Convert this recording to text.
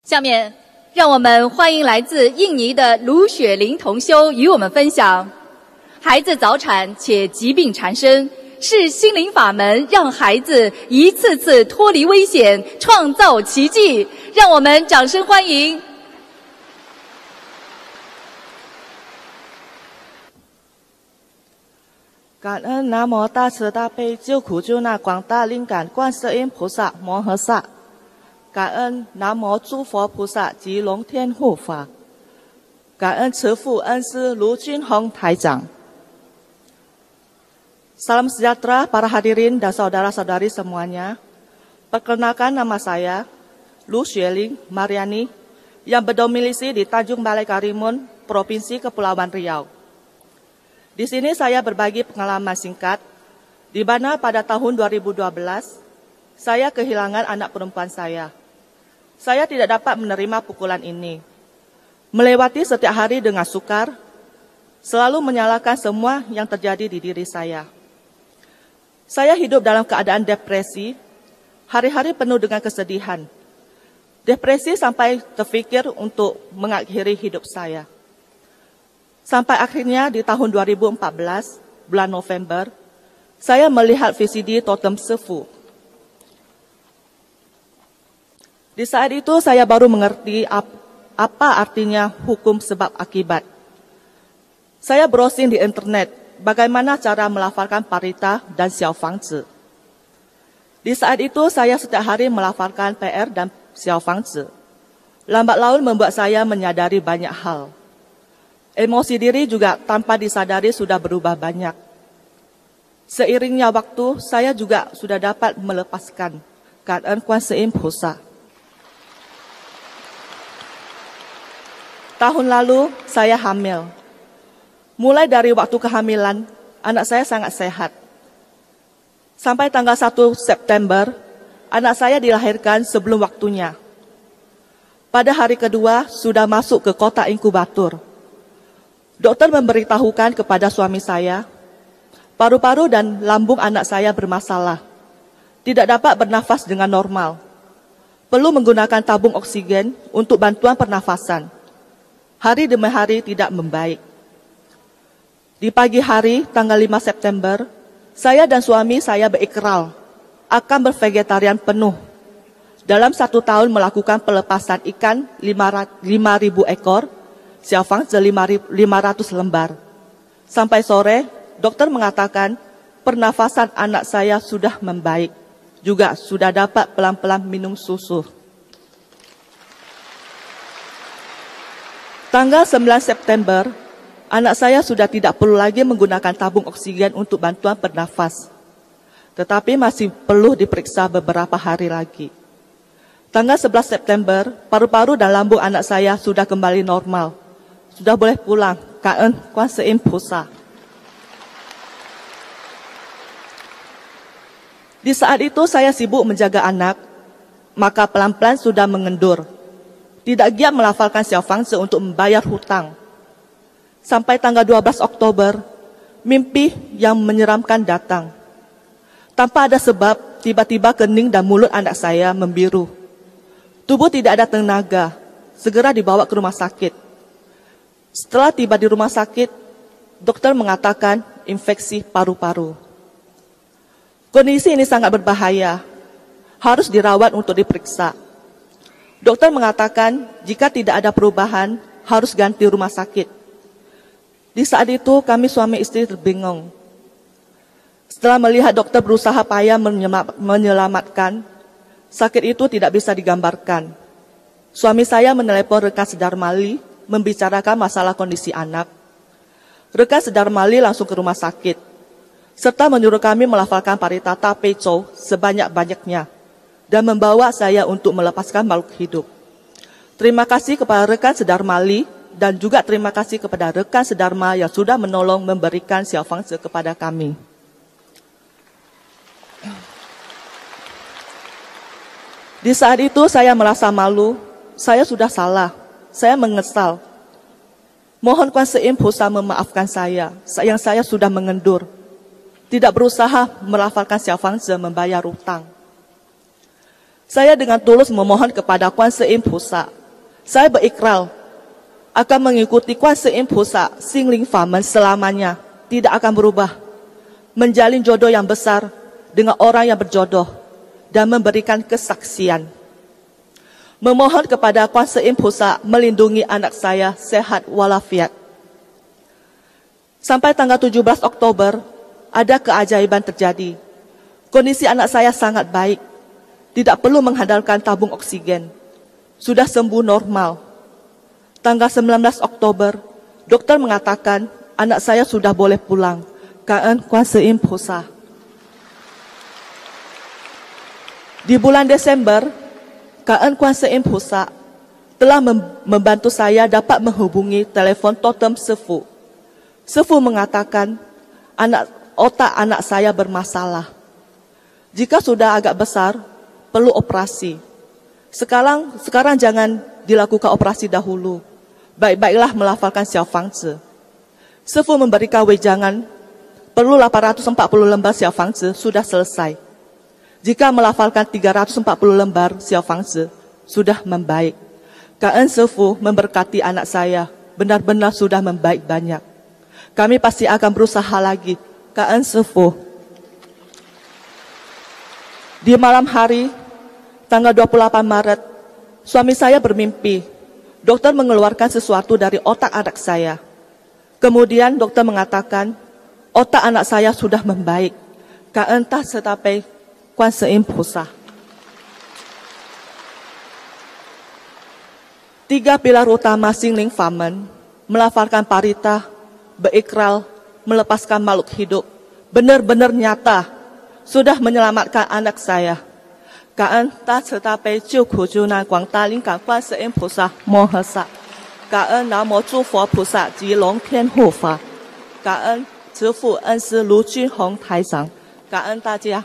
下面，让我们欢迎来自印尼的卢雪玲同修与我们分享：孩子早产且疾病缠身，是心灵法门让孩子一次次脱离危险，创造奇迹。让我们掌声欢迎！感恩南无大慈大悲救苦救难广大灵感观世音菩萨摩诃萨。感恩南无诸佛菩萨及龙天护法，感恩慈父恩师卢俊宏台长。Salam sejahtera para hadirin dan saudara-saudari semuanya. Perkenalkan nama saya Lu Xueling Mariani yang berdomisili di Tanjung Balai Karimun, Provinsi Kepulauan Riau. Di sini saya berbagi pengalaman singkat, di mana pada tahun 2012 saya kehilangan anak perempuan saya. Saya tidak dapat menerima pukulan ini. Melewati setiap hari dengan sukar, selalu menyalahkan semua yang terjadi di diri saya. Saya hidup dalam keadaan depresi, hari-hari penuh dengan kesedihan. Depresi sampai terfikir untuk mengakhiri hidup saya. Sampai akhirnya di tahun 2014, bulan November, saya melihat VCD Totem Sefu. Di saat itu saya baru mengerti apa artinya hukum sebab akibat. Saya browsing di internet bagaimana cara melafalkan parita dan xiao fangzi. Di saat itu saya setiap hari melafalkan PR dan xiao fangzi. Lambat laun membuat saya menyadari banyak hal. Emosi diri juga tanpa disadari sudah berubah banyak. Seiringnya waktu, saya juga sudah dapat melepaskan keadaan Kuan Im Pusa. Tahun lalu, saya hamil. Mulai dari waktu kehamilan, anak saya sangat sehat. Sampai tanggal 1 September, anak saya dilahirkan sebelum waktunya. Pada hari kedua, sudah masuk ke kotak inkubator. Dokter memberitahukan kepada suami saya, paru-paru dan lambung anak saya bermasalah. Tidak dapat bernafas dengan normal. Perlu menggunakan tabung oksigen untuk bantuan pernafasan. Hari demi hari tidak membaik. Di pagi hari, tanggal 5 September, saya dan suami saya berikrar akan bervegetarian penuh. Dalam 1 tahun melakukan pelepasan ikan 5.000 ekor, xiao fangzi 500 lembar. Sampai sore, dokter mengatakan pernafasan anak saya sudah membaik. Juga sudah dapat pelan-pelan minum susu. Tanggal 9 September, anak saya sudah tidak perlu lagi menggunakan tabung oksigen untuk bantuan bernafas. Tetapi masih perlu diperiksa beberapa hari lagi. Tanggal 11 September, paru-paru dan lambung anak saya sudah kembali normal. Sudah boleh pulang. Kaen Kuan Im Pusa. Di saat itu saya sibuk menjaga anak, maka pelan-pelan sudah mengendur. Tidak giat melafalkan xiao fangzi untuk membayar hutang. Sampai tanggal 12 Oktober, mimpi yang menyeramkan datang. Tanpa ada sebab, tiba-tiba kening dan mulut anak saya membiru. Tubuh tidak ada tenaga, segera dibawa ke rumah sakit. Setelah tiba di rumah sakit, dokter mengatakan infeksi paru-paru. Kondisi ini sangat berbahaya, harus dirawat untuk diperiksa. Dokter mengatakan jika tidak ada perubahan, harus ganti rumah sakit. Di saat itu kami suami istri terbingung. Setelah melihat dokter berusaha payah menyelamatkan, sakit itu tidak bisa digambarkan. Suami saya menelepon rekan Sedarmali, membicarakan masalah kondisi anak. Rekan Sedarmali langsung ke rumah sakit, serta menyuruh kami melafalkan paritata pecou sebanyak-banyaknya, dan membawa saya untuk melepaskan makhluk hidup. Terima kasih kepada rekan Sedarmali, dan juga terima kasih kepada rekan Sedharma yang sudah menolong memberikan xiao fangzi kepada kami. Di saat itu saya merasa malu, saya sudah salah, saya menyesal. Mohon Kuan Im Pusa memaafkan saya, yang saya sudah mengendur, tidak berusaha melafalkan xiao fangzi membayar utang. Saya dengan tulus memohon kepada Kuan Seim Pusa. Saya berikrar akan mengikuti Kuan Seim Pusa Xingling Famen selamanya, tidak akan berubah. Menjalin jodoh yang besar dengan orang yang berjodoh dan memberikan kesaksian. Memohon kepada Kuan Seim Pusa melindungi anak saya sehat walafiat. Sampai tanggal 17 Oktober, ada keajaiban terjadi. Kondisi anak saya sangat baik. Tidak perlu mengandalkan tabung oksigen. Sudah sembuh normal. Tanggal 19 Oktober, dokter mengatakan anak saya sudah boleh pulang. Kaan Kuan Seim Pusa. Di bulan Desember, Kaan Kuan Seim Pusa telah membantu saya dapat menghubungi telepon totem Sefu. Sefu mengatakan otak anak saya bermasalah. Jika sudah agak besar, perlu operasi. Sekarang jangan dilakukan operasi dahulu. Baik-baiklah melafalkan Xiao Fangzi. Sefu memberikan wejangan, perlu 840 lembar Xiao Fangzi sudah selesai. Jika melafalkan 340 lembar Xiao Fangzi, sudah membaik. Kaan Sefu memberkati anak saya, benar-benar sudah membaik banyak. Kami pasti akan berusaha lagi. Kaan Sefu. Di malam hari, tanggal 28 Maret, suami saya bermimpi. Dokter mengeluarkan sesuatu dari otak anak saya. Kemudian dokter mengatakan, otak anak saya sudah membaik. Entah setapai Kuan Seim Pusa. 3 pilar utama Xingling Famen, melafalkan parita, berikrar, melepaskan makhluk hidup, benar-benar nyata, sudah menyelamatkan anak saya. Kaan ta cetapai jiu ku jiu nan guang da ling gan Kuan Seim Pusa mo he sa. Kaan Namo Zhu Fo Pusa Ji Long Tian Hu Fa. Kaan 慈父恩师卢军宏台长，感恩大家。